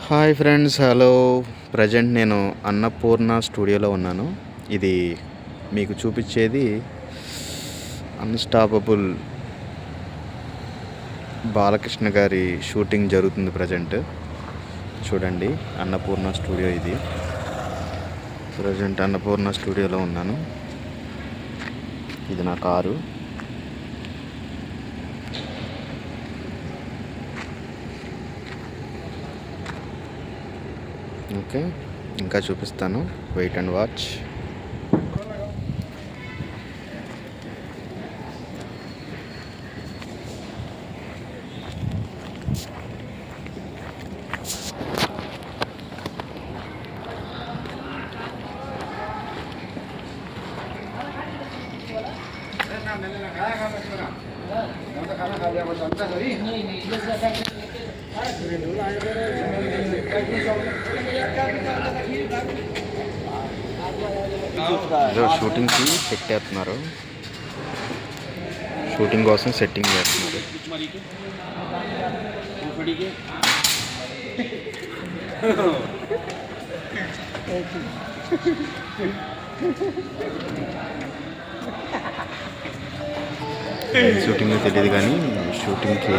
Hi friends, hello. Present నేను అన్నపూర్ణ స్టూడియోలో ఉన్నాను. ఇది మీకు చూపించేది అన్స్టాపబుల్ బాలకృష్ణ గారి షూటింగ్ జరుగుతుంది. ప్రజెంట్ చూడండి, అన్నపూర్ణ స్టూడియో ఇది. ప్రజెంట్ అన్నపూర్ణ స్టూడియోలో ఉన్నాను. ఇది నా కారు. ఓకే, ఇంకా చూపిస్తాను. Wait and watch. షూటింగ్కి సెట్ చేస్తున్నారు. షూటింగ్ కోసం సెట్టింగ్ చేస్తున్నారు. షూటింగ్ తెలియదు కానీ షూటింగ్కి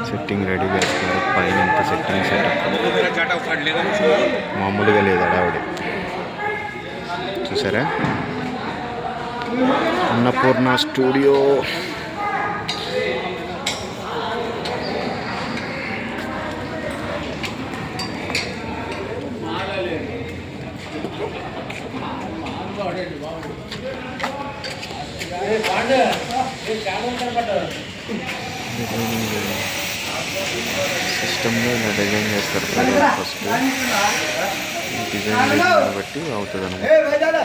సెట్టింగ్ రెడీ చేస్తున్నారు. పైన ఇంత సెట్టింగ్ సెటప్ మామూలుగా లేదు. అడావిడి చూసారా? అన్నపూర్ణ స్టూడియో. సిస్టమ్లో ఇలా డిజైన్ చేస్తారు. ఫస్ట్ డిజైన్ బట్టి అవుతుంది అన్నమాట.